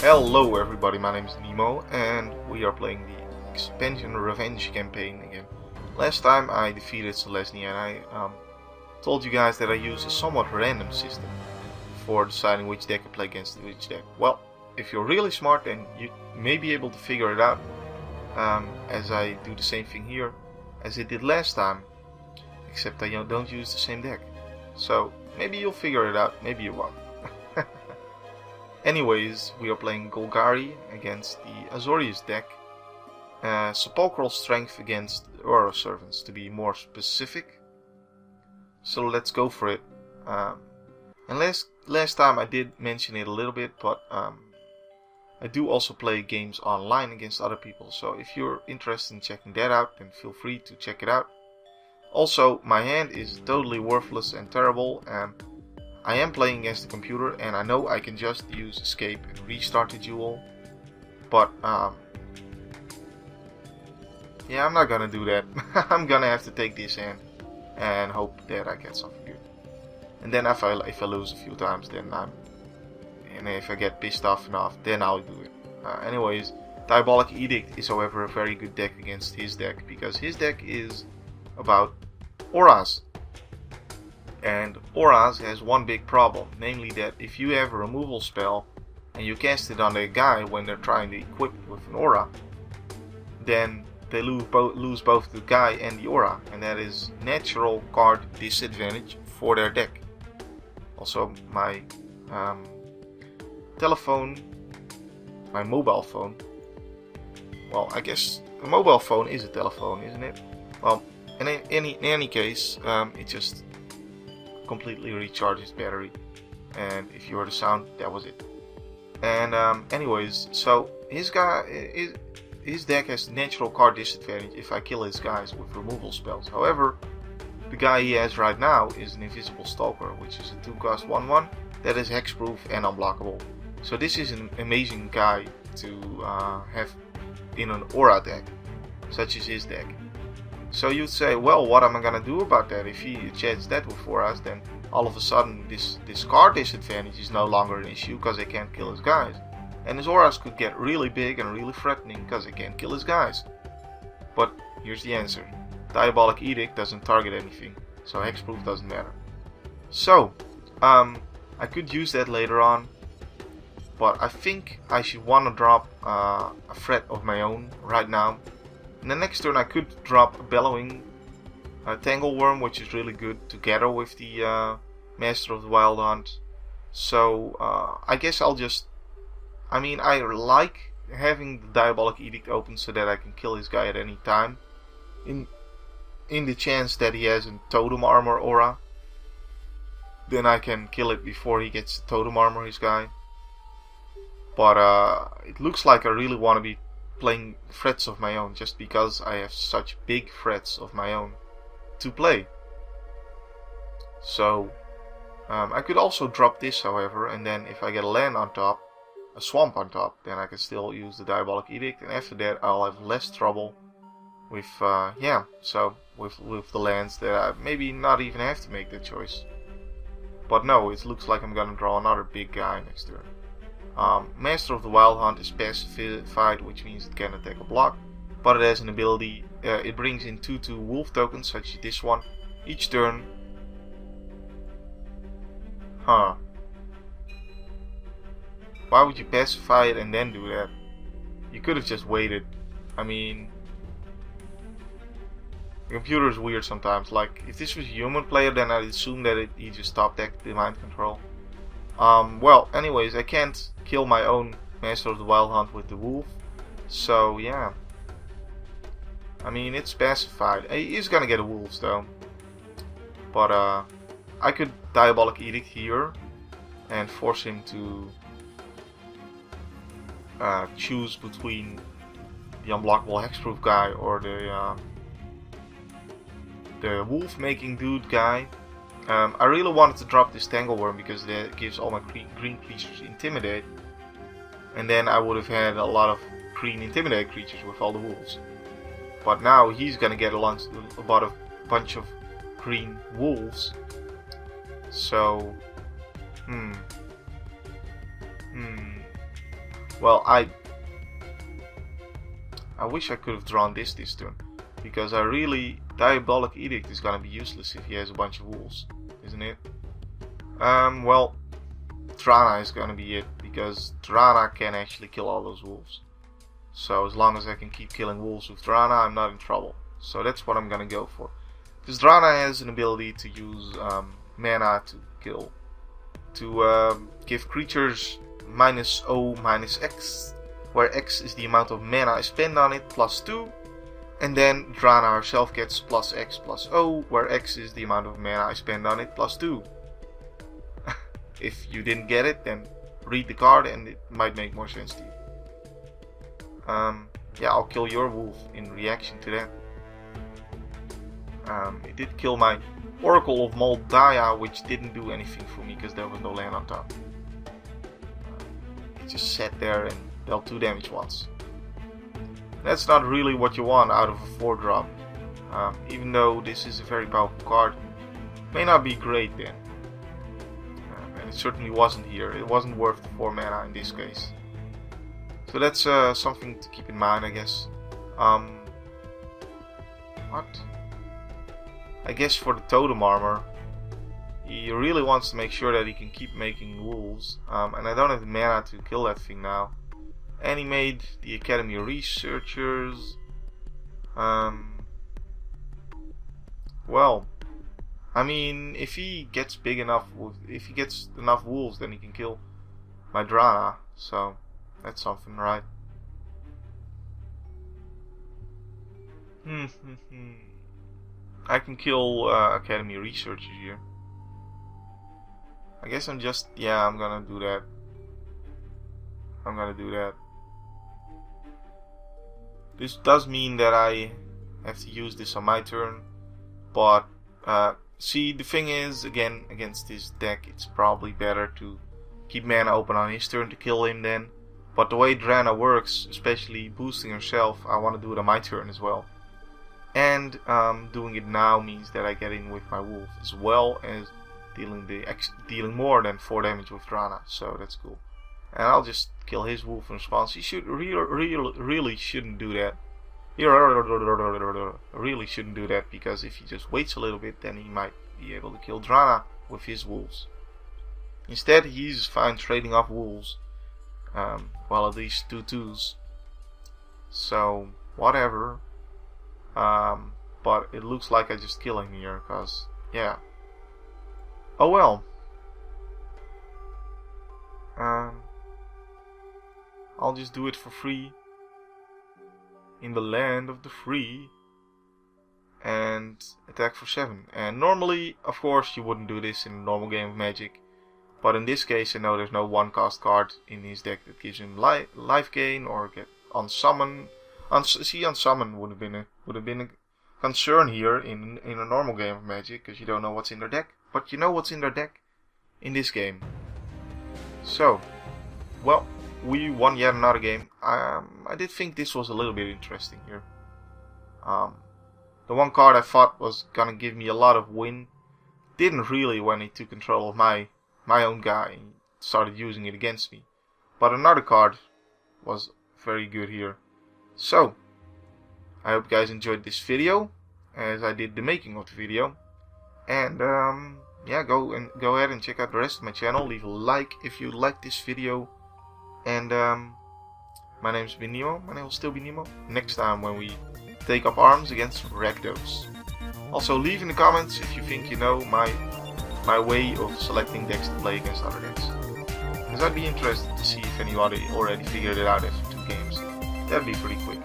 Hello everybody, my name is Nemo and we are playing the expansion Revenge campaign again. Last time I defeated Selesnya and I told you guys that I use a somewhat random system for deciding which deck to play against which deck. Well, if you're really smart then you may be able to figure it out, as I do the same thing here as I did last time, except I don't use the same deck. So maybe you'll figure it out, maybe you won't. Anyways, we are playing Golgari against the Azorius deck. Sepulchral Strength against Aura Servants, to be more specific. So let's go for it. And last time I did mention it a little bit, but I do also play games online against other people. So if you're interested in checking that out, then feel free to check it out. Also, my hand is totally worthless and terrible, and I am playing against the computer, and I know I can just use escape and restart the duel, but yeah, I'm not gonna do that. I'm gonna have to take this hand and hope that I get something good. And then if I lose a few times, then and if I get pissed off enough, then I'll do it. Anyways, Diabolic Edict is however a very good deck against his deck, because his deck is about auras. And auras has one big problem, namely that if you have a removal spell and you cast it on a guy when they're trying to equip it with an aura, then they lose both the guy and the aura, and that is natural card disadvantage for their deck. Also, my my mobile phone, well, I guess a mobile phone is a telephone, isn't it? Well, in any case, it just completely recharges battery, and if you heard the sound, that was it. And anyways, so his deck has natural card disadvantage if I kill his guys with removal spells. However, the guy he has right now is an Invisible Stalker, which is a 2-cost 1/1 that is hexproof and unblockable. So this is an amazing guy to have in an aura deck, such as his deck. So you'd say, well, what am I gonna do about that? If he chats that with auras, then all of a sudden this card disadvantage is no longer an issue because they can't kill his guys. And his auras could get really big and really threatening because they can't kill his guys. But here's the answer. Diabolic Edict doesn't target anything, so hexproof doesn't matter. So, I could use that later on, but I think I should want to drop a threat of my own right now. In the next turn I could drop a Bellowing Tangleworm, which is really good, together with the Master of the Wild Hunt. So I guess I'll just... I mean, I like having the Diabolic Edict open so that I can kill his guy at any time. In the chance that he has a Totem Armor aura, then I can kill it before he gets Totem Armor, his guy. But it looks like I really want to be playing threats of my own, just because I have such big threats of my own to play. So I could also drop this, however, and then if I get a land on top, a swamp on top, then I can still use the Diabolic Edict, and after that I'll have less trouble with with the lands that I maybe not even have to make that choice. But no, it looks like I'm gonna draw another big guy next turn. Master of the Wild Hunt is pacified, which means it can attack a block, but it has an ability, it brings in 2/2 wolf tokens, such as this one, each turn. Why would you pacify it and then do that? You could have just waited. I mean, the computer is weird sometimes. Like, if this was a human player, then I'd assume that he just stopped the mind control. Well, anyways, I can't kill my own Master of the Wild Hunt with the wolf, so yeah. I mean, it's pacified. He is gonna get a wolves though. But I could Diabolic Edict here and force him to choose between the unblockable hexproof guy or the wolf making dude guy. I really wanted to drop this Tangleworm because that gives all my green creatures Intimidate, and then I would have had a lot of green Intimidate creatures with all the wolves. But now he's gonna get about a bunch of green wolves. So, Well, I wish I could have drawn this turn, because I really Diabolic Edict is gonna be useless if he has a bunch of wolves, isn't it? Well, Trana is gonna be it, because Trana can actually kill all those wolves. So as long as I can keep killing wolves with Trana, I'm not in trouble. So that's what I'm gonna go for. Because Trana has an ability to use mana to kill, to give creatures -0 -X, where X is the amount of mana I spend on it, +2. And then Drana herself gets +X +0, where X is the amount of mana I spend on it, +2. If you didn't get it, then read the card and it might make more sense to you. Yeah, I'll kill your wolf in reaction to that. It did kill my Oracle of Moldaya, which didn't do anything for me because there was no land on top. It just sat there and dealt 2 damage once. That's not really what you want out of a 4-drop. Even though this is a very powerful card, it may not be great then. And it certainly wasn't here. It wasn't worth the 4 mana in this case. So that's something to keep in mind, I guess. What? I guess for the totem armor, he really wants to make sure that he can keep making wolves. And I don't have the mana to kill that thing now. And he made the Academy Researchers. Well, I mean, if he gets big enough, if he gets enough wolves, then he can kill my Drana. So that's something, right? I can kill Academy Researchers here. I guess I'm gonna do that. I'm gonna do that. This does mean that I have to use this on my turn, but see, the thing is, again, against this deck, it's probably better to keep mana open on his turn to kill him then. But the way Drana works, especially boosting herself, I want to do it on my turn as well. And doing it now means that I get in with my wolf, as well as dealing more than 4 damage with Drana, so that's cool. And I'll just kill his wolf in response. He should really shouldn't do that. He really shouldn't do that, because if he just waits a little bit, then he might be able to kill Drana with his wolves. Instead, he's fine trading off wolves, while at least 2/2s. So whatever. But it looks like I just kill him here, cause yeah. Oh well. I'll just do it for free. In the land of the free. And attack for 7. And normally, of course, you wouldn't do this in a normal game of Magic. But in this case, I know there's no 1-cost card in his deck that gives him life gain or get unsummon. Unsummon would have been a concern here in a normal game of Magic, because you don't know what's in their deck. But you know what's in their deck in this game. So, well, we won yet another game. I did think this was a little bit interesting here. The one card I thought was gonna give me a lot of win didn't really when he took control of my own guy and started using it against me. But another card was very good here. So, I hope you guys enjoyed this video, as I did the making of the video. And yeah, go ahead and check out the rest of my channel. Leave a like if you like this video. And my name's been Nemo. My name will still be Nemo. Next time when we take up arms against Rakdos. Also, leave in the comments if you think you know my way of selecting decks to play against other decks. Because I'd be interested to see if anybody already figured it out after 2 games. That'd be pretty quick.